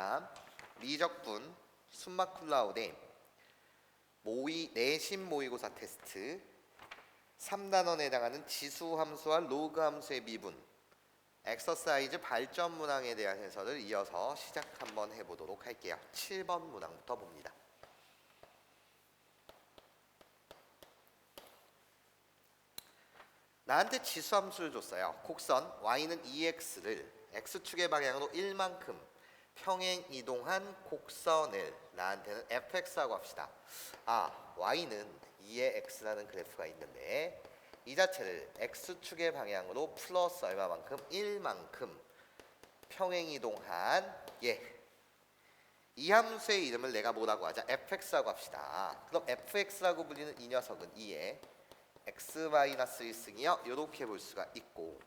자, 미적분 숨마쿨라우대 내신 모의고사 테스트 3단원에 해당하는 지수 함수와 로그 함수의 미분 엑서사이즈 발전 문항에 대한 해설을 이어서 시작 한번 해보도록 할게요. 7번 문항부터 봅니다. 나한테 지수 함수를 줬어요. 곡선 y는 2x를 x축의 방향으로 1만큼 평행 이동한 곡선을 나한테는 fx라고 합시다. y는 2의 x라는 그래프가 있는데 이 자체를 x축의 방향으로 플러스 얼마만큼? 1만큼 평행 이동한 이 함수의 이름을 내가 뭐라고 하자? fx라고 합시다. 그럼 fx라고 불리는 이 녀석은 2의 x-1승이요. 이렇게 볼 수가 있고,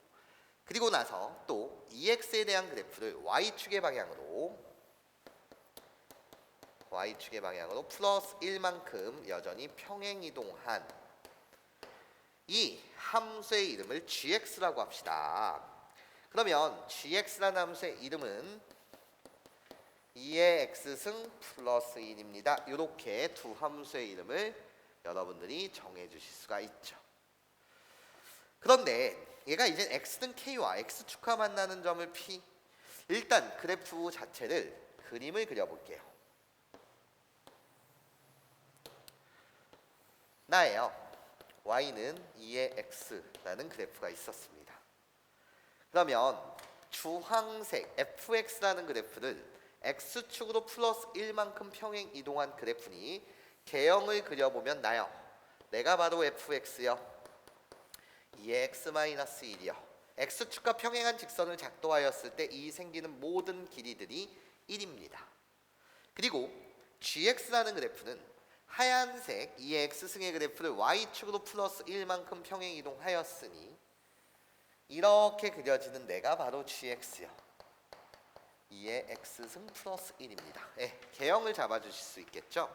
그리고 나서 또 2x에 대한 그래프를 y축의 방향으로 플러스 1만큼 여전히 평행 이동한 이 함수의 이름을 gx라고 합시다. 그러면 gx라는 함수의 이름은 2의 x승 플러스 1입니다. 이렇게 두 함수의 이름을 여러분들이 정해 주실 수가 있죠. 그런데 얘가 이제 x는 k와 x축과 만나는 점을 p, 일단 그래프 자체를 그림을 그려볼게요. 나예요. y는 2의 x라는 그래프가 있었습니다. 그러면 주황색 fx라는 그래프를 x축으로 플러스 1만큼 평행 이동한 그래프니 개형을 그려보면 나요. 내가 바로 fx요. 2의 x-1이요. x축과 평행한 직선을 작도하였을 때 이 생기는 모든 길이들이 1입니다. 그리고 gx라는 그래프는 하얀색 2의 x승의 그래프를 y축으로 플러스 1만큼 평행 이동하였으니 이렇게 그려지는 내가 바로 gx요. 2의 x승 플러스 1입니다. 개형을 잡아주실 수 있겠죠?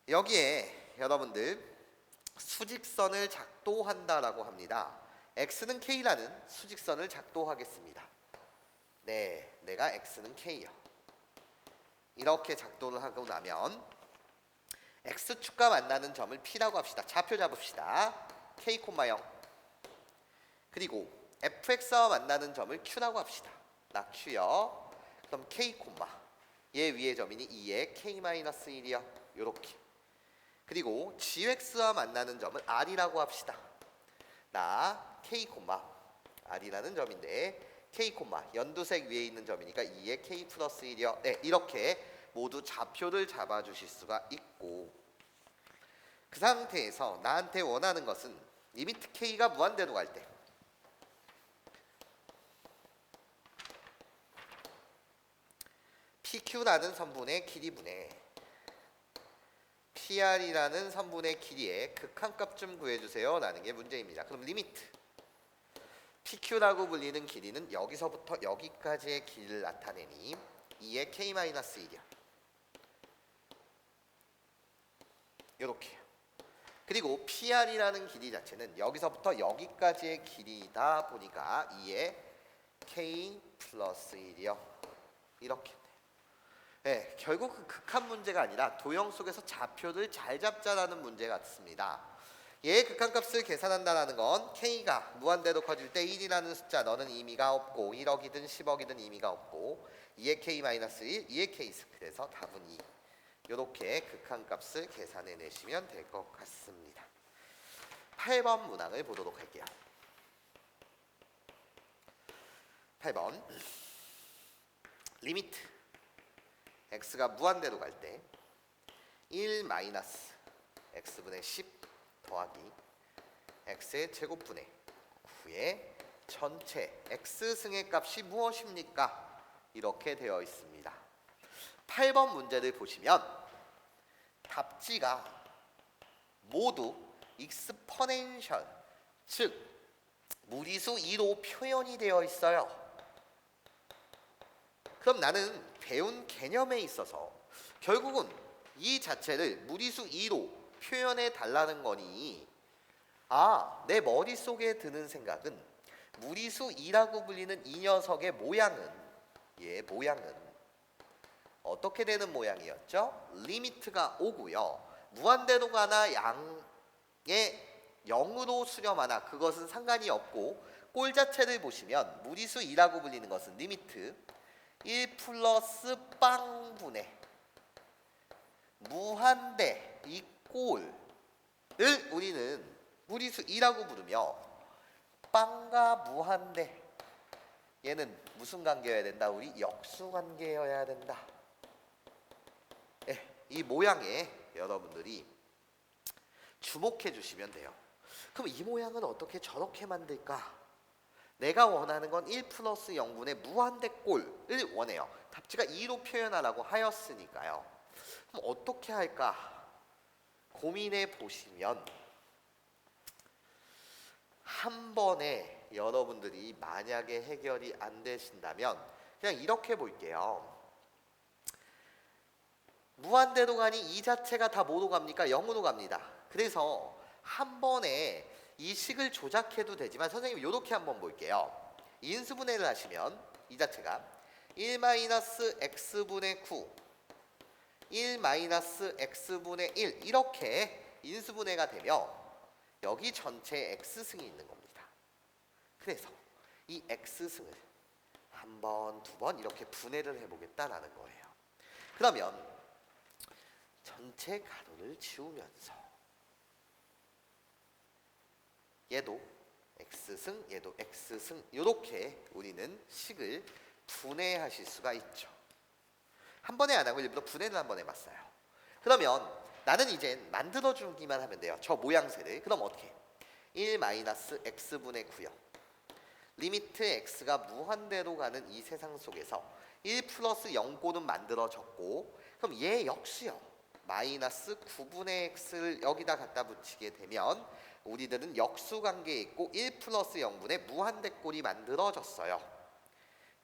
여기에 여러분들 수직선을 작도한다라고 합니다. x는 k라는 수직선을 작도하겠습니다. 내가 x는 k요. 이렇게 작도를 하고 나면 x축과 만나는 점을 p라고 합시다. 좌표 잡읍시다. k, 0. 그리고 fx와 만나는 점을 q라고 합시다. 나 q요. 그럼 k, 얘 위의 점이니 2의 k-1이요. 요렇게. 그리고 gx와 만나는 점을 r이라고 합시다. 나 k, r이라는 점인데 k, 연두색 위에 있는 점이니까 2의 k 플러스 1이요. 이렇게 모두 좌표를 잡아주실 수가 있고, 그 상태에서 나한테 원하는 것은 리미트 k가 무한대로 갈 때 pq라는 선분의 길이분의 PR이라는 선분의 길이의 극한값 좀 구해주세요 라는 게 문제입니다. 그럼 리미트 PQ라고 불리는 길이는 여기서부터 여기까지의 길이를 나타내니 2의 K-1이요. 이렇게요. 그리고 PR이라는 길이 자체는 여기서부터 여기까지의 길이다 보니까 2의 K 플러스 1이요. 이렇게. 결국 그 극한 문제가 아니라 도형 속에서 좌표를 잘 잡자라는 문제 같습니다. 얘의 극한값을 계산한다는 건 k가 무한대로 커질 때 1이라는 숫자 너는 의미가 없고 1억이든 10억이든 의미가 없고 2의 k-1, 2의 k승. 그래서 답은 2. 이렇게 극한값을 계산해 내시면 될 것 같습니다. 8번 문항을 보도록 할게요. 8번 리미트 x가 무한대로 갈 때 1 마이너스 x분의 10 더하기 x의 제곱분의 9의 전체 x승의 값이 무엇입니까? 이렇게 되어 있습니다. 8번 문제를 보시면 답지가 모두 익스포넨셜, 즉 무리수 2로 표현이 되어 있어요. 그럼 나는 배운 개념에 있어서 결국은 이 자체를 무리수 2로 표현해 달라는 거니 내 머릿속에 드는 생각은 무리수 2라고 불리는 이 녀석의 모양은 어떻게 되는 모양이었죠? 리미트가 오고요. 무한대로 가나 양의 0으로 수렴하나 그것은 상관이 없고 꼴 자체를 보시면 무리수 2라고 불리는 것은 리미트 1 플러스 빵분의 무한대 이 꼴을 우리는 무리수 2라고 부르며 빵과 무한대 얘는 무슨 관계여야 된다? 우리 역수 관계여야 된다. 이 모양에 여러분들이 주목해 주시면 돼요. 그럼 이 모양은 어떻게 저렇게 만들까? 내가 원하는 건 1 플러스 0분의 무한대 꼴을 원해요. 답지가 2로 표현하라고 하였으니까요. 그럼 어떻게 할까? 고민해 보시면 한 번에 여러분들이 만약에 해결이 안 되신다면 그냥 이렇게 볼게요. 무한대로 가니 이 자체가 다 뭐로 갑니까? 0으로 갑니다. 그래서 한 번에 이 식을 조작해도 되지만 선생님 이렇게 한번 볼게요. 인수분해를 하시면 이 자체가 1-x분의 9 1-x분의 1 이렇게 인수분해가 되며 여기 전체에 x승이 있는 겁니다. 그래서 이 x승을 한 번, 두 번 이렇게 분해를 해보겠다라는 거예요. 그러면 전체 가로를 지우면서 얘도 x승, 얘도 x승 이렇게 우리는 식을 분해하실 수가 있죠. 한 번에 안 하고 일부러 분해를 한 번 해봤어요. 그러면 나는 이제 만들어주기만 하면 돼요. 저 모양새를. 그럼 어떻게? 1-x분의 9요. 리미트 x가 무한대로 가는 이 세상 속에서 1 플러스 0꼴은 만들어졌고 그럼 얘 역시요. 마이너스 9분의 x를 여기다 갖다 붙이게 되면 우리들은 역수 관계에 있고 1 플러스 0분의 무한대꼴이 만들어졌어요.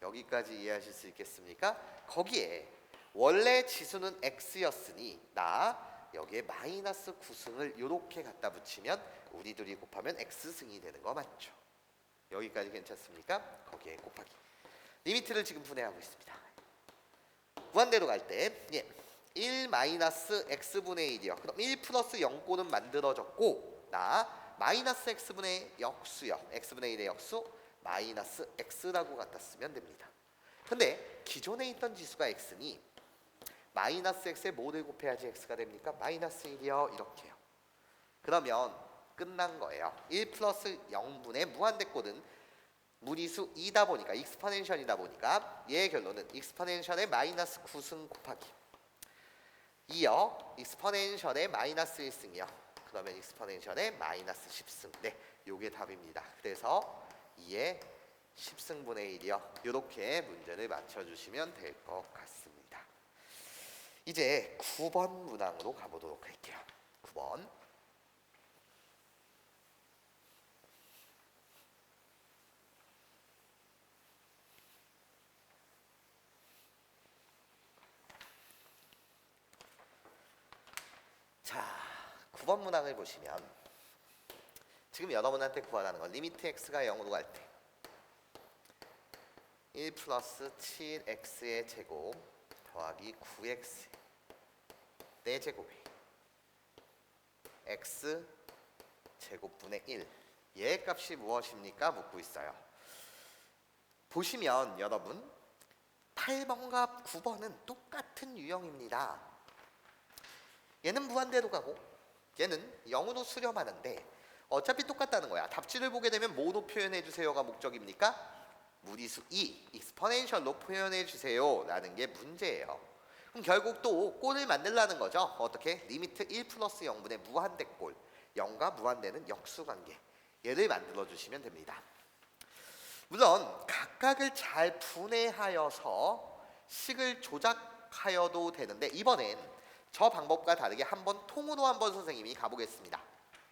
여기까지 이해하실 수 있겠습니까? 거기에 원래 지수는 x였으니 나 여기에 마이너스 9승을 이렇게 갖다 붙이면 우리들이 곱하면 x승이 되는 거 맞죠? 여기까지 괜찮습니까? 거기에 곱하기 리미트를 지금 분해하고 있습니다. 무한대로 갈 때 1-x분의 1이요. 그럼 1 플러스 0꼴은 만들어졌고 나 마이너스 x분의 역수요. x분의 1의 역수 마이너스 x라고 갖다 쓰면 됩니다. 근데 기존에 있던 지수가 x니 마이너스 x에 뭐를 곱해야지 x가 됩니까? 마이너스 1이요. 이렇게요. 그러면 끝난 거예요. 1 플러스 0분의 무한대꼴은 무리수 2다 보니까 익스포넨셜이다 보니까 얘의 결론은 익스포넨셜의 마이너스 9승 곱하기 이어 익스포넨셜의 마이너스 1승이요. 그러면 익스포넨셜의 마이너스 10승. 네, 요게 답입니다. 그래서 2의 10승분의 1이요. 이렇게 문제를 맞춰주시면 될 것 같습니다. 이제 9번 문항으로 가보도록 할게요. 9번. 자, 9번 문항을 보시면 지금 여러분한테 구하라는 건 리미트 x가 0으로 갈 때 1 플러스 7x의 제곱 더하기 9x 4제곱이 x 제곱분의 1 얘의 값이 무엇입니까? 묻고 있어요. 보시면 여러분 8번과 9번은 똑같은 유형입니다. 얘는 무한대로 가고 얘는 0으로 수렴하는데 어차피 똑같다는 거야. 답지를 보게 되면 뭐로 표현해 주세요가 목적입니까? 무리수 2, 익스포넨셜로 표현해 주세요 라는 게 문제예요. 그럼 결국 또 꼴을 만들라는 거죠. 어떻게? 리미트 1 플러스 0분의 무한대 꼴 0과 무한대는 역수관계 얘를 만들어 주시면 됩니다. 물론 각각을 잘 분해하여서 식을 조작하여도 되는데 이번엔 저 방법과 다르게 한번 통으로 한번 선생님이 가보겠습니다.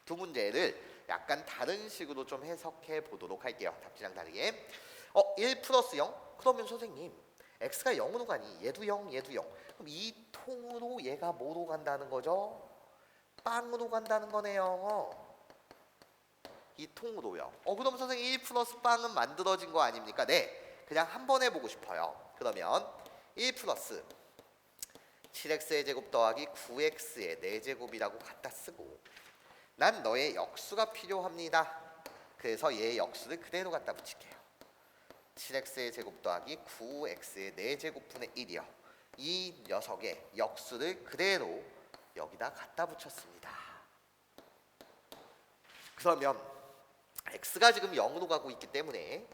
두 문제를 약간 다른 식으로 좀 해석해 보도록 할게요. 답지랑 다르게 1 플러스 0? 그러면 선생님 x가 0으로 가니 얘도 0 얘도 0 그럼 이 통으로 얘가 뭐로 간다는 거죠? 빵으로 간다는 거네요. 이 통으로요. 그럼 선생님 1 플러스 빵은 만들어진 거 아닙니까? 네, 그냥 한번 해보고 싶어요. 그러면 1 플러스 7x의 제곱 더하기 9x의 4제곱이라고 갖다 쓰고 난 너의 역수가 필요합니다. 그래서 얘의 역수를 그대로 갖다 붙일게요. 7x의 제곱 더하기 9x의 4제곱분의 1이요. 이 녀석의 역수를 그대로 여기다 갖다 붙였습니다. 그러면 x가 지금 0으로 가고 있기 때문에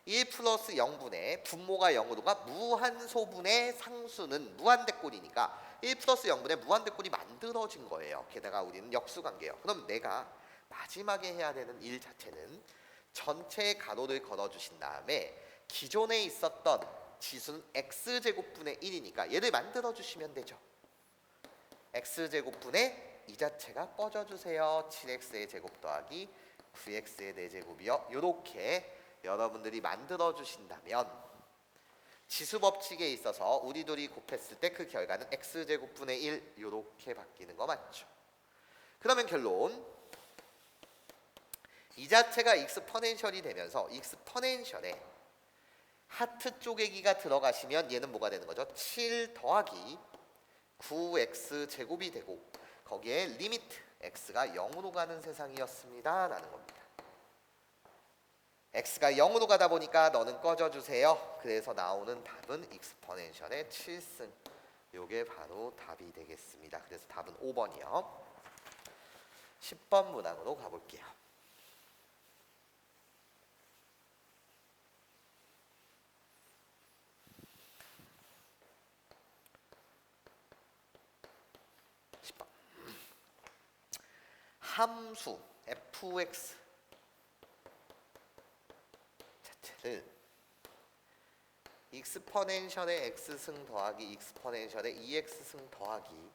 1 플러스 0분의 분모가 0으로 가 무한소분의 상수는 무한대꼴이니까 1 플러스 0분의 무한대꼴이 만들어진 거예요. 게다가 우리는 역수관계예요. 그럼 내가 마지막에 해야 되는 일 자체는 전체의 가로를 걸어주신 다음에 기존에 있었던 지수는 x제곱분의 1이니까 얘를 만들어주시면 되죠. x제곱분의 이 자체가 꺼져주세요. 7x의 제곱 더하기 9x의 4제곱이요. 이렇게 여러분들이 만들어 주신다면 지수 법칙에 있어서 우리 둘이 곱했을 때 그 결과는 x제곱분의 1 이렇게 바뀌는 거 맞죠? 그러면 결론 이 자체가 익스포넨셜이 되면서 익스포넨셜에 하트 쪼개기가 들어가시면 얘는 뭐가 되는 거죠? 7 더하기 9x 제곱이 되고 거기에 리미트 x가 0으로 가는 세상이었습니다 라는 겁니다. x가 0으로 가다 보니까 너는 꺼져주세요. 그래서 나오는 답은 익스포넨셜의 7승. 요게 바로 답이 되겠습니다. 그래서 답은 5번이요. 10번 문항으로 가볼게요. 함수 fx 자체를 익스포넨셜의 x승 더하기 익스포넨셜의 2x승 더하기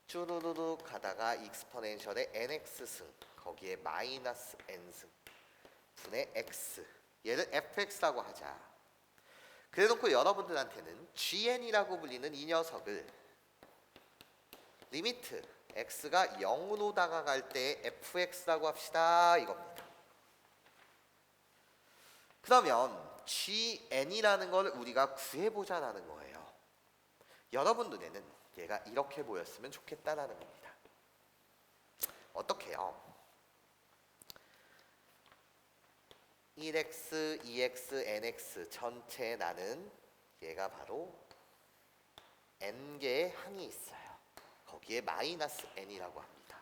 쭈루루루 가다가 익스포넨셜의 nx승 거기에 마이너스 n승 분의 x 얘를 fx라고 하자. 그래놓고 여러분들한테는 gn이라고 불리는 이 녀석을 리미트 x가 0으로 다가갈 때 fx라고 합시다 이겁니다. 그러면 gn이라는 걸 우리가 구해보자라는 거예요. 여러분 눈에는 얘가 이렇게 보였으면 좋겠다라는 겁니다. 어떻게요? 1x, 2x, nx 전체에 나는 얘가 바로 n개의 항이 있어요. 거기에 마이너스 n이라고 합니다.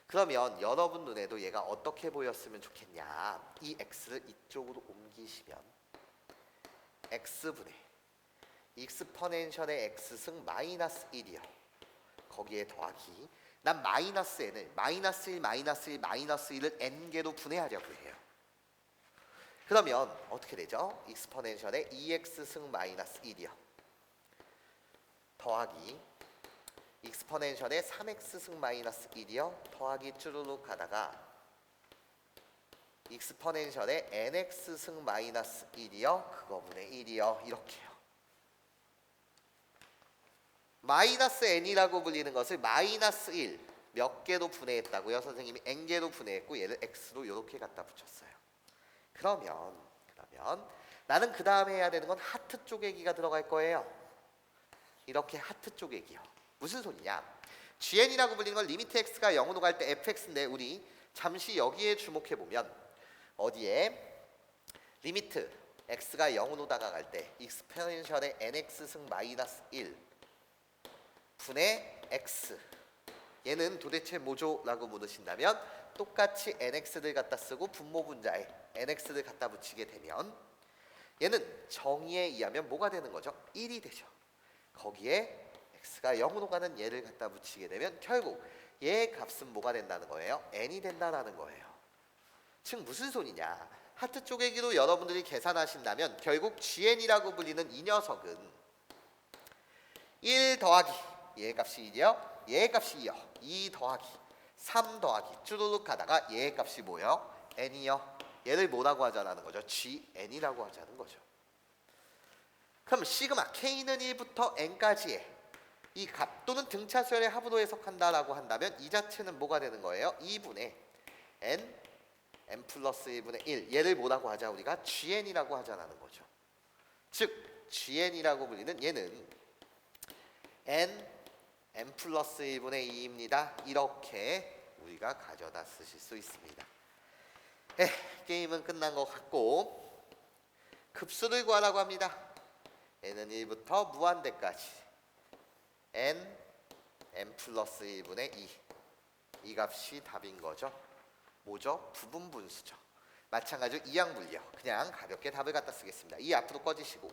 그러면 여러분 눈에도 얘가 어떻게 보였으면 좋겠냐? 이 x를 이쪽으로 옮기시면 x분의 익스포넨셜의 x승 마이너스 1이요. 거기에 더하기 난 마이너스 n을 마이너스 1, 마이너스 1, 마이너스 1을 n개로 분해하려고 해요. 그러면 어떻게 되죠? 익스포넨셜의 2x승 마이너스 1이요. 더하기 익스포넨셜의 3x승 마이너스 1이요. 더하기 쭈루룩 가다가 익스포넨셜의 nx승 마이너스 1이요. 그거분의 1이요. 이렇게요. 마이너스 n이라고 불리는 것을 마이너스 1 몇 개로 분해했다고요? 선생님이 n개로 분해했고 얘를 x로 이렇게 갖다 붙였어요. 그러면 나는 그 다음에 해야 되는 건 하트 쪼개기가 들어갈 거예요. 이렇게 하트 쪼개기요. 무슨 소리냐? gn이라고 불리는 건 리미트 x가 0으로 갈 때 fx인데 우리 잠시 여기에 주목해 보면 어디에 리미트 x가 0으로 다가갈 때 익스포넨셜의 nx승 마이너스 1 분의 x 얘는 도대체 뭐죠? 라고 물으신다면 똑같이 nx를 갖다 쓰고 분모 분자에 nx를 갖다 붙이게 되면 얘는 정의에 의하면 뭐가 되는 거죠? 1이 되죠. 거기에 x가 0으로 가는 얘를 갖다 붙이게 되면 결국 얘의 값은 뭐가 된다는 거예요? n이 된다는 거예요. 즉 무슨 소리냐? 하트 쪼개기로 여러분들이 계산하신다면 결국 gn이라고 불리는 이 녀석은 1 더하기 얘의 값이 1이요. 얘의 값이 2요. 2 더하기 3 더하기 쭈루룩 가다가 얘의 값이 뭐예요? n이요. 얘를 뭐라고 하자는 거죠? gn이라고 하자는 거죠. 그럼 시그마 k는 1부터 n까지의 이 값 또는 등차수열의 합으로 해석한다라고 한다면 이 자체는 뭐가 되는 거예요? 2분의 n 플러스 1분의 1 얘를 뭐라고 하자? 우리가 gn이라고 하자는 거죠. 즉 GN이라고 불리는 얘는 n 플러스 1분의 2입니다. 이렇게 우리가 가져다 쓰실 수 있습니다. 게임은 끝난 것 같고 급수를 구하라고 합니다. n은 1부터 무한대까지 n 플러스 1분의 2. 이 값이 답인 거죠. 뭐죠? 부분분수죠. 마찬가지로 이항분리요. 그냥 가볍게 답을 갖다 쓰겠습니다. 이 앞으로 꺼지시고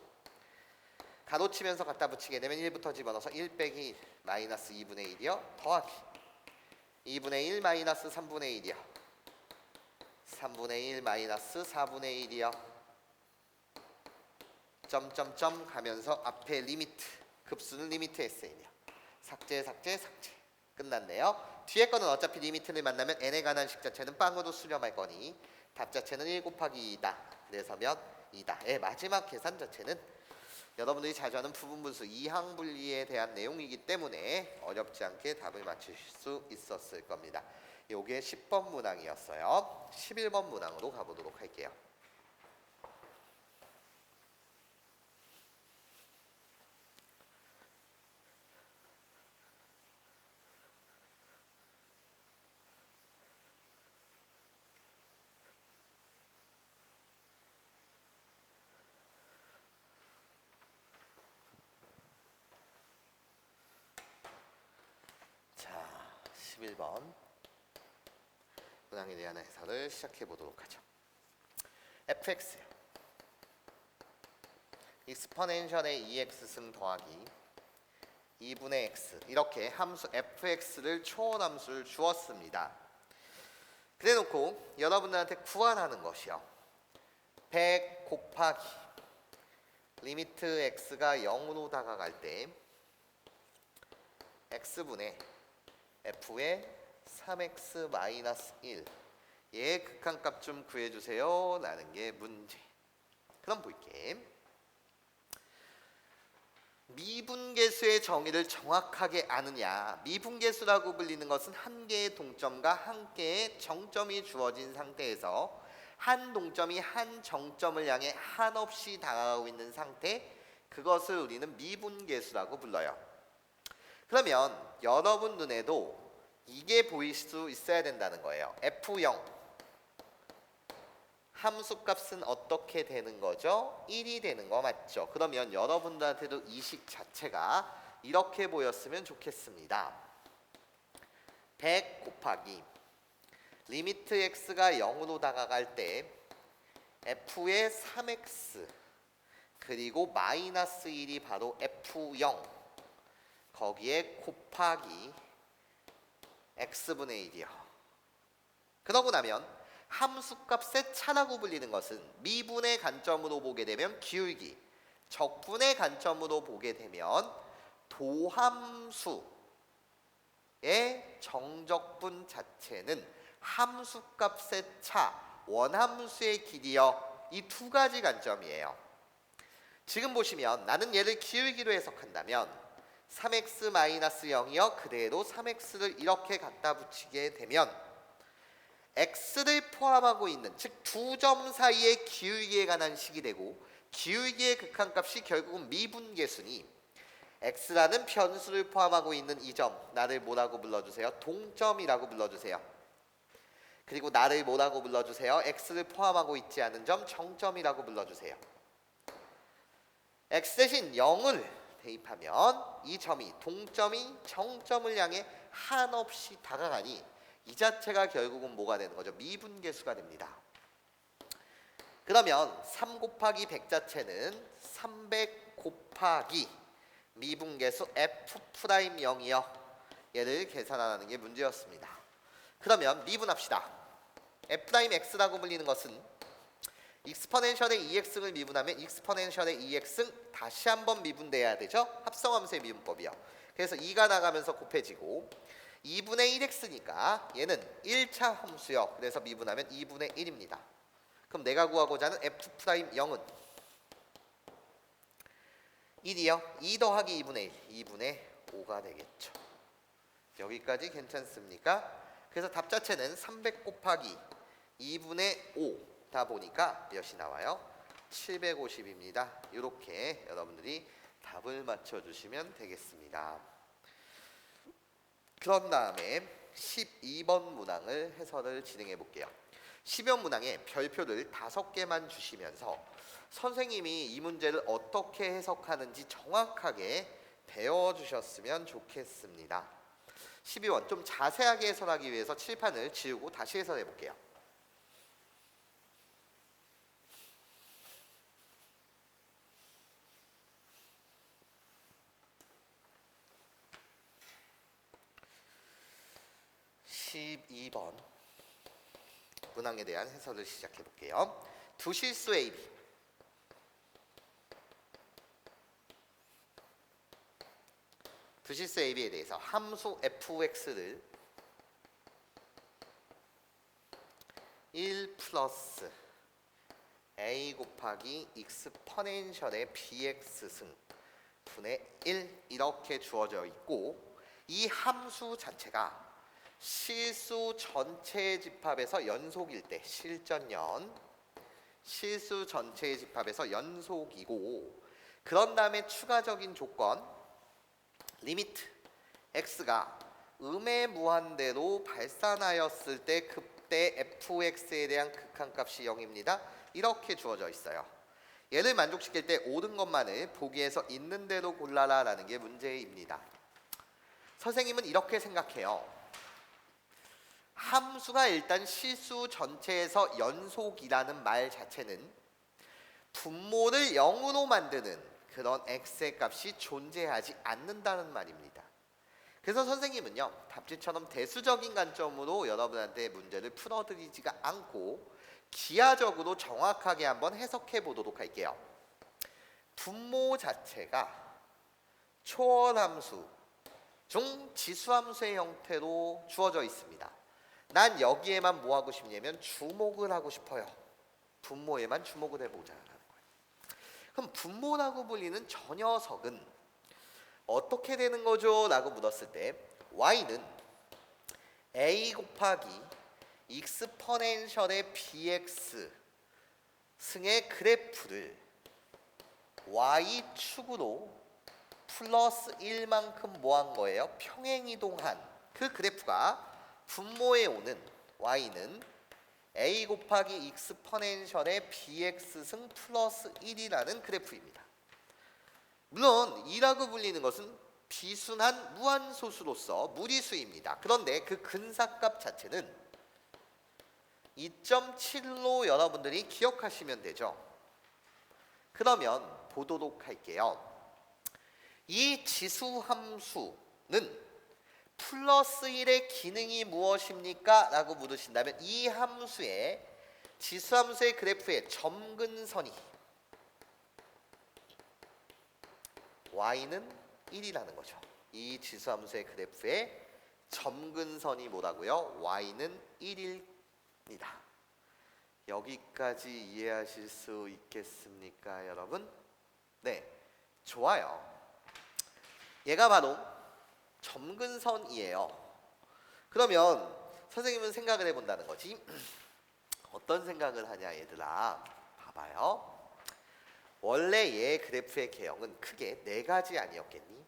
가로치면서 갖다 붙이게 되면 1부터 집어넣어서 1 빼기 1 마이너스 2분의 1이요. 더하기 2분의 1 마이너스 3분의 1이요. 3분의 1 마이너스 4분의 1이요. 점점점 가면서 앞에 리미트 급수는 리미트 SN이요. 삭제 끝났네요. 뒤에 거는 어차피 리미트를 만나면 n에 관한 식 자체는 빵으로 수렴할 거니 답 자체는 1 곱하기 2다. 그래서 몇? 2다. 마지막 계산 자체는 여러분들이 자주 하는 부분분수 이항분리에 대한 내용이기 때문에 어렵지 않게 답을 맞추실 수 있었을 겁니다. 요게 10번 문항이었어요. 11번 문항으로 가보도록 할게요. 자, 11번 문항에 대한 해설을 시작해 보도록 하죠. fx 익스포넨셜의 2x승 더하기 2분의 x 이렇게 함수 fx를 초원함수를 주었습니다. 그래놓고 여러분들한테 구하라는 것이요. 100 곱하기 리미트 x가 0으로 다가갈 때 x분의 f의 3x 마이너스 1 얘의 극한값 좀 구해주세요 라는 게 문제. 그럼 볼게. 미분계수의 정의를 정확하게 아느냐. 미분계수라고 불리는 것은 한 개의 동점과 한 개의 정점이 주어진 상태에서 한 동점이 한 정점을 향해 한없이 다가가고 있는 상태, 그것을 우리는 미분계수라고 불러요. 그러면 여러분 눈에도 이게 보일 수 있어야 된다는 거예요. F0 함수값은 어떻게 되는 거죠? 1이 되는 거 맞죠? 그러면 여러분들한테도 이 식 자체가 이렇게 보였으면 좋겠습니다. 100 곱하기 리미트 x가 0으로 다가갈 때 f의 3x 그리고 마이너스 1이 바로 f0 거기에 곱하기 x분의 1이요. 그러고 나면 함수값의 차라고 불리는 것은 미분의 관점으로 보게 되면 기울기, 적분의 관점으로 보게 되면 도함수의 정적분 자체는 함수값의 차, 원함수의 길이요. 이 두 가지 관점이에요. 지금 보시면 나는 얘를 기울기로 해석한다면 3x-0이요. 그대로 3x를 이렇게 갖다 붙이게 되면 x를 포함하고 있는 즉 두 점 사이의 기울기에 관한 식이 되고 기울기의 극한값이 결국은 미분계수니 x라는 변수를 포함하고 있는 이 점 나를 뭐라고 불러주세요? 동점이라고 불러주세요. 그리고 나를 뭐라고 불러주세요? x를 포함하고 있지 않은 점 정점이라고 불러주세요. x 대신 0을 대입하면 이 점이 동점이 정점을 향해 한없이 다가가니 이 자체가 결국은 뭐가 되는 거죠? 미분계수가 됩니다. 그러면 3 곱하기 100 자체는 300 곱하기 미분계수 f'0이요. 얘를 계산하는 게 문제였습니다. 그러면 미분합시다. f'x라고 불리는 것은 익스포넨셜의 2x를 미분하면 익스포넨셜의 2x 다시 한번 미분돼야 되죠. 합성함수의 미분법이요. 그래서 2가 나가면서 곱해지고 2분의 1x니까 얘는 1차 함수요. 그래서 미분하면 2분의 1입니다. 그럼 내가 구하고자 하는 f'0은 1이요. 2 더하기 2분의 1, 2분의 5가 되겠죠. 여기까지 괜찮습니까? 그래서 답 자체는 300 곱하기 2분의 5다 보니까 몇이 나와요? 750입니다. 이렇게 여러분들이 답을 맞춰주시면 되겠습니다. 그런 다음에 12번 문항을 해설을 진행해 볼게요. 10번 문항에 별표를 5개만 주시면서 선생님이 이 문제를 어떻게 해석하는지 정확하게 배워주셨으면 좋겠습니다. 12번 좀 자세하게 해설하기 위해서 칠판을 지우고 다시 해설해 볼게요. (12번) 문항에 대한 해설을 시작해 볼게요. 두 실수 AB 두 실수 AB에 대해서 함수 fx를 1 플러스 a 곱하기 익스퍼넨셜의 bx승 분의 1 이렇게 주어져 있고, 이 함수 자체가 실수 전체의 집합에서 연속일 때 실전연 실수 전체의 집합에서 연속이고, 그런 다음에 추가적인 조건 리미트 x가 음의 무한대로 발산하였을 때 그때 fx에 대한 극한값이 0입니다. 이렇게 주어져 있어요. 얘를 만족시킬 때 옳은 것만을 보기에서 있는 대로 골라라 라는 게 문제입니다. 선생님은 이렇게 생각해요. 함수가 일단 실수 전체에서 연속이라는 말 자체는 분모를 0으로 만드는 그런 x의 값이 존재하지 않는다는 말입니다. 그래서 선생님은요, 답지처럼 대수적인 관점으로 여러분한테 문제를 풀어드리지가 않고 기하적으로 정확하게 한번 해석해 보도록 할게요. 분모 자체가 초월함수 중 지수함수의 형태로 주어져 있습니다. 난 여기에만 뭐 하고 싶냐면 주목을 하고 싶어요. 분모에만 주목을 해보자라는 거예요. 그럼 분모라고 불리는 저 녀석은 어떻게 되는 거죠? 라고 물었을 때 y는 a 곱하기 익스퍼넨셜의 bx 승의 그래프를 y축으로 플러스 1만큼 뭐 한 거예요? 평행이동한 그 그래프가 분모에 오는 y는 a 곱하기 익스퍼넨셜의 bx승 플러스 1이라는 그래프입니다. 물론 2라고 불리는 것은 비순한 무한소수로서 무리수입니다. 그런데 그 근사값 자체는 2.7로 여러분들이 기억하시면 되죠. 그러면 보도록 할게요. 이 지수함수는 플러스 1의 기능이 무엇입니까? 라고 물으신다면 이 함수의 지수함수의 그래프의 점근선이 y는 1이라는 거죠. 이 지수함수의 그래프의 점근선이 뭐라고요? y는 1입니다. 여기까지 이해하실 수 있겠습니까, 여러분? 네, 좋아요. 얘가 바로 점근선이에요. 그러면 선생님은 생각을 해본다는 거지. 어떤 생각을 하냐 얘들아. 봐봐요. 원래 얘 그래프의 개형은 크게 4가지 아니었겠니?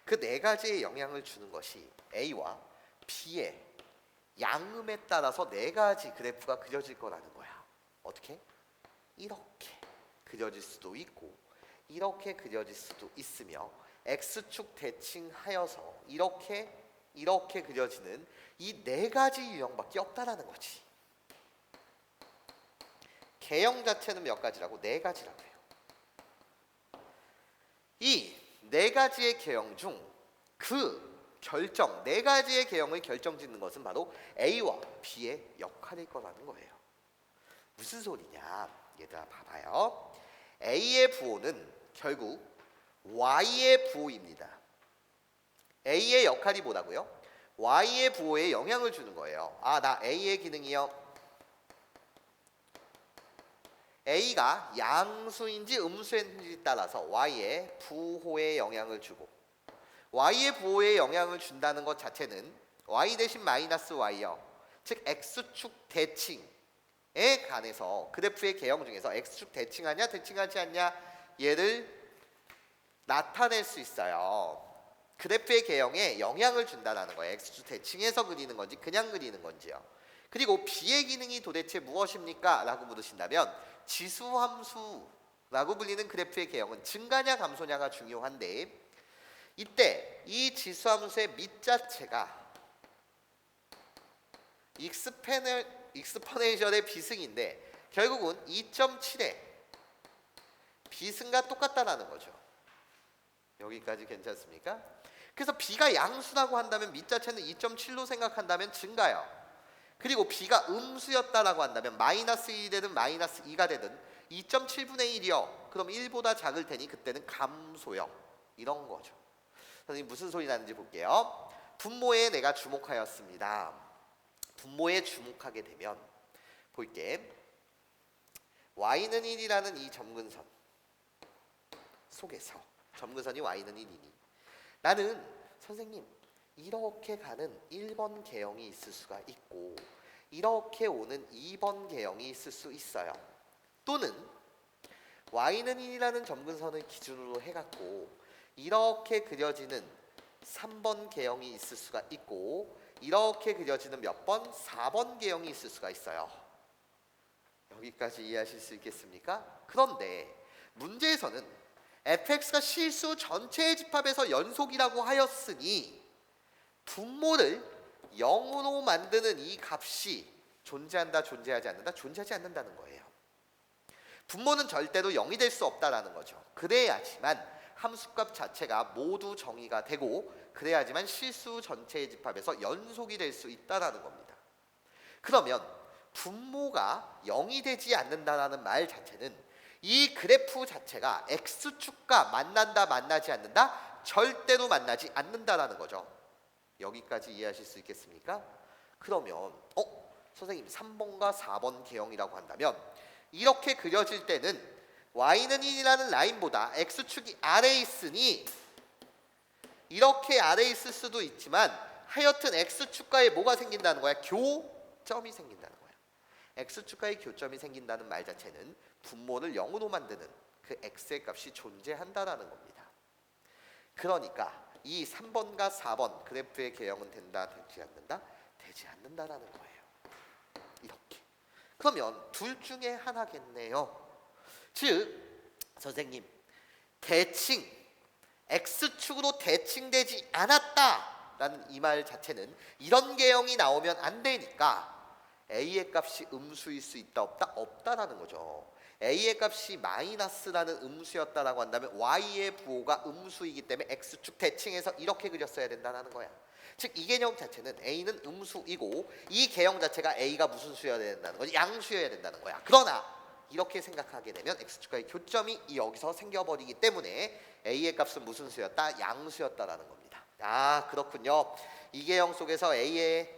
그 4가지의 영향을 주는 것이 A와 B의 양음에 따라서 4가지 그래프가 그려질 거라는 거야. 어떻게? 이렇게 그려질 수도 있고 이렇게 그려질 수도 있으며 X축 대칭하여서 이렇게 그려지는 이 4가지 유형밖에 없다라는 거지. 개형 자체는 몇 가지라고? 4가지라고 해요. 이 4가지의 개형 중 그 결정, 4가지의 개형을 결정짓는 것은 바로 A와 B의 역할일 거라는 거예요. 무슨 소리냐? 얘들아 봐봐요. A의 부호는 결국 Y의 부호입니다. A의 역할이 뭐라고요? Y의 부호에 영향을 주는 거예요. 아, 나 A의 기능이요. A가 양수인지 음수인지 따라서 Y의 부호에 영향을 주고 Y의 부호에 영향을 준다는 것 자체는 Y 대신 마이너스 Y요. 즉 X축 대칭에 관해서 그래프의 개형 중에서 x축 대칭하냐 대칭하지 않냐 얘를 나타낼 수 있어요. 그래프의 개형에 영향을 준다는 거예요. x축 대칭해서 그리는 건지 그냥 그리는 건지요. 그리고 b의 기능이 도대체 무엇입니까? 라고 물으신다면 지수함수라고 불리는 그래프의 개형은 증가냐 감소냐가 중요한데, 이때 이 지수함수의 밑자체가 익스포넨셜의 비승인데 결국은 2.7의 비승과 똑같다라는 거죠. 여기까지 괜찮습니까? 그래서 b가 양수라고 한다면 밑자체는 2.7로 생각한다면 증가요. 그리고 b가 음수였다라고 한다면 마이너스 1이 되든 마이너스 2가 되든 2.7분의 1이요. 그럼 1보다 작을 테니 그때는 감소요. 이런 거죠. 선생님 무슨 소리 나는지 볼게요. 분모에 내가 주목하였습니다. 분모에 주목하게 되면 볼게. y는 1이라는 이 점근선 속에서 점근선이 y는 1이니 나는 선생님 이렇게 가는 1번 개형이 있을 수가 있고 이렇게 오는 2번 개형이 있을 수 있어요. 또는 y는 1이라는 점근선을 기준으로 해갖고 이렇게 그려지는 3번 개형이 있을 수가 있고 이렇게 그려지는 몇 번? 4번 개형이 있을 수가 있어요. 여기까지 이해하실 수 있겠습니까? 그런데 문제에서는 fx가 실수 전체의 집합에서 연속이라고 하였으니 분모를 0으로 만드는 이 값이 존재한다 존재하지 않는다? 존재하지 않는다는 거예요. 분모는 절대로 0이 될 수 없다라는 거죠. 그래야지만 함수값 자체가 모두 정의가 되고 그래야지만 실수 전체의 집합에서 연속이 될 수 있다라는 겁니다. 그러면 분모가 0이 되지 않는다라는 말 자체는 이 그래프 자체가 x축과 만난다 만나지 않는다? 절대로 만나지 않는다라는 거죠. 여기까지 이해하실 수 있겠습니까? 그러면 선생님 3번과 4번 개형이라고 한다면 이렇게 그려질 때는 y는 1이라는 라인보다 x축이 아래에 있으니 이렇게 아래에 있을 수도 있지만 하여튼 x축과에 뭐가 생긴다는 거야? 교점이 생긴다는 거야. x축과의 교점이 생긴다는 말 자체는 분모를 0으로 만드는 그 x의 값이 존재한다라는 겁니다. 그러니까 이 3번과 4번 그래프의 개형은 된다 되지 않는다? 되지 않는다라는 거예요. 이렇게. 그러면 둘 중에 하나겠네요. 즉 선생님 대칭 x축으로 대칭되지 않았다라는 이 말 자체는 이런 개형이 나오면 안 되니까 a의 값이 음수일 수 있다 없다? 없다라는 거죠. a의 값이 마이너스라는 음수였다라고 한다면 y의 부호가 음수이기 때문에 x축 대칭해서 이렇게 그렸어야 된다는 거야. 즉 이 개념 자체는 a는 음수이고 이 개형 자체가 a가 무슨 수여야 된다는 거지? 양수여야 된다는 거야. 그러나 이렇게 생각하게 되면 x축과의 교점이 여기서 생겨버리기 때문에 a의 값은 무슨 수였다? 양수였다라는 겁니다. 아 그렇군요. 이 개형 속에서 a의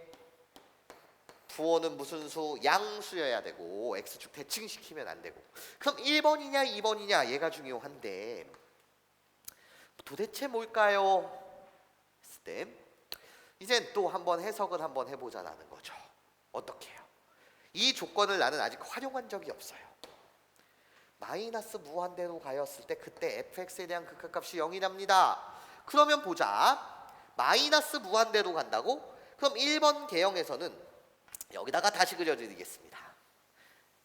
부호는 무슨 수? 양수여야 되고 x축 대칭시키면 안 되고 그럼 1번이냐 2번이냐 얘가 중요한데 도대체 뭘까요? 했을 때 이젠 또 한번 해석을 한번 해보자라는 거죠. 어떻게 해요? 이 조건을 나는 아직 활용한 적이 없어요. 마이너스 무한대로 가였을 때 그때 fx에 대한 극한값이 0이 납니다. 그러면 보자. 마이너스 무한대로 간다고? 그럼 1번 개형에서는 여기다가 다시 그려드리겠습니다.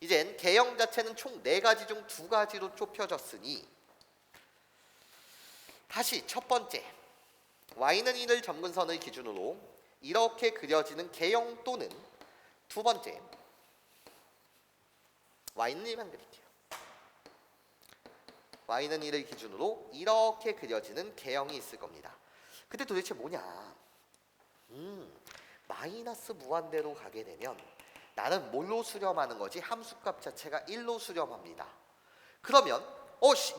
이젠 개형 자체는 총 4가지 중 2가지로 좁혀졌으니 다시 첫 번째 y는 1을 점근선을 기준으로 이렇게 그려지는 개형 또는 두 번째 y는 1만 그릴게요. y는 1을 기준으로 이렇게 그려지는 개형이 있을 겁니다. 근데 도대체 뭐냐? 마이너스 무한대로 가게 되면 나는 뭘로 수렴하는 거지? 함수값 자체가 1로 수렴합니다. 그러면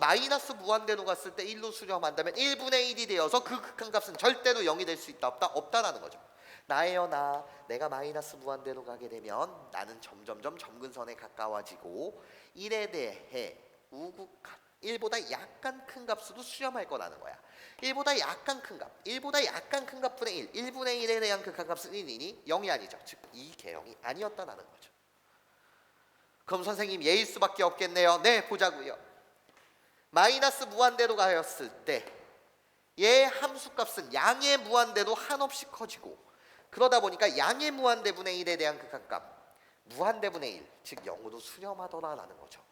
마이너스 무한대로 갔을 때 1로 수렴한다면 1분의 1이 되어서 그 극한값은 절대로 0이 될 수 있다 없다? 없다라는 거죠. 나예요 나. 내가 마이너스 무한대로 가게 되면 나는 점점점 점근선에 가까워지고 1에 대해 우극한 1보다 약간 큰 값으로 수렴할 거라는 거야. 1보다 약간 큰 값, 1보다 약간 큰 값분의 1, 1분의 1에 대한 극한값은 1이니 0이 아니죠. 즉 이 개형이 아니었다라는 거죠. 그럼 선생님 예일 수밖에 없겠네요. 네, 보자고요. 마이너스 무한대로 가였을 때 얘 함수값은 양의 무한대로 한없이 커지고, 그러다 보니까 양의 무한대분의 1에 대한 극한값 무한대분의 1, 즉 0으로 수렴하더라라는 거죠.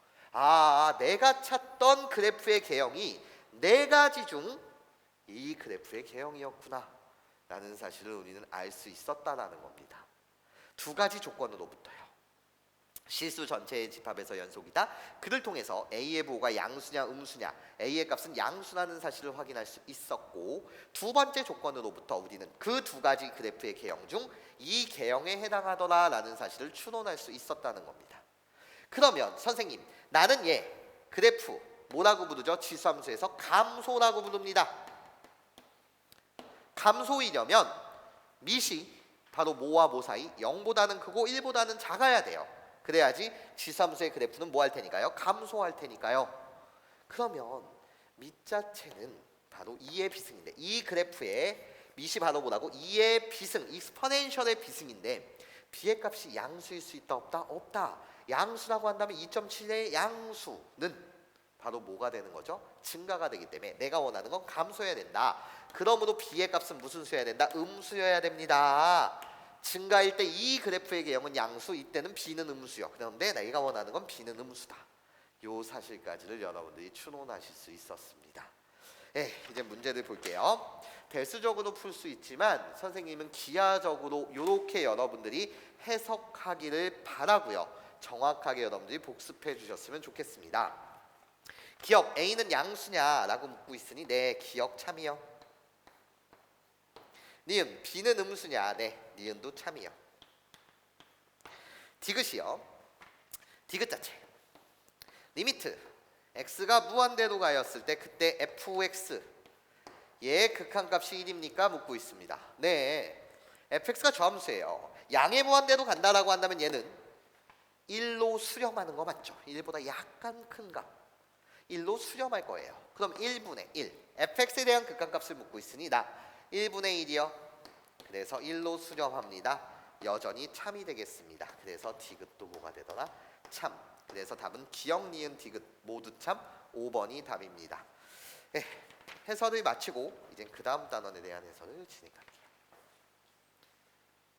내가 찾던 그래프의 개형이 네 가지 중 이 그래프의 개형이었구나 라는 사실을 우리는 알 수 있었다라는 겁니다. 두 가지 조건으로부터요. 실수 전체의 집합에서 연속이다. 그를 통해서 A의 부호가 양수냐 음수냐, A의 값은 양수라는 사실을 확인할 수 있었고, 두 번째 조건으로부터 우리는 그 두 가지 그래프의 개형 중 이 개형에 해당하더라라는 사실을 추론할 수 있었다는 겁니다. 그러면 선생님, 나는 얘 그래프 뭐라고 부르죠? 지수함수에서 감소라고 부릅니다. 감소이려면 밑이 바로 뭐와 뭐 사이 0보다는 크고 1보다는 작아야 돼요. 그래야지 지수함수의 그래프는 뭐 할 테니까요? 감소할 테니까요. 그러면 밑 자체는 바로 2의 비승인데, 이 그래프의 밑이 바로 뭐라고? 2의 비승, 익스포넨셜의 비승인데 b의 값이 양수일 수 있다 없다? 없다. 양수라고 한다면 2.7의 양수는 바로 뭐가 되는 거죠? 증가가 되기 때문에 내가 원하는 건 감소해야 된다. 그러므로 b의 값은 무슨 수여야 된다? 음수여야 됩니다. 증가일 때 이 그래프의 개형은 양수, 이때는 b는 음수요. 그런데 내가 원하는 건 b는 음수다. 요 사실까지를 여러분들이 추론하실 수 있었습니다. 이제 문제를 볼게요. 대수적으로 풀 수 있지만 선생님은 기하적으로 이렇게 여러분들이 해석하기를 바라고요. 정확하게 여러분들이 복습해 주셨으면 좋겠습니다. 기억 A는 양수냐라고 묻고 있으니 네, 기억 참이요. 니은 B는 음수냐? 네, 니은도 참이요. 디귿이요. 디귿 자체 리미트 x가 무한대로 가였을 때 그때 fx 얘의 극한값이 1입니까? 묻고 있습니다. 네, fx가 저함수예요. 양의 무한대로 간다라고 한다면 얘는 1로 수렴하는 거 맞죠? 1보다 약간 큰 값 1로 수렴할 거예요. 그럼 1분의 1 fx에 대한 극한값을 묻고 있으니 나 1분의 1이요. 그래서 1로 수렴합니다. 여전히 참이 되겠습니다. 그래서 디귿도 뭐가 되더라? 참. 그래서 답은 기억, 니은, 디귿 모두 참 5번이 답입니다. 해설을 마치고 이제 그 다음 단원에 대한 해설을 진행합니다.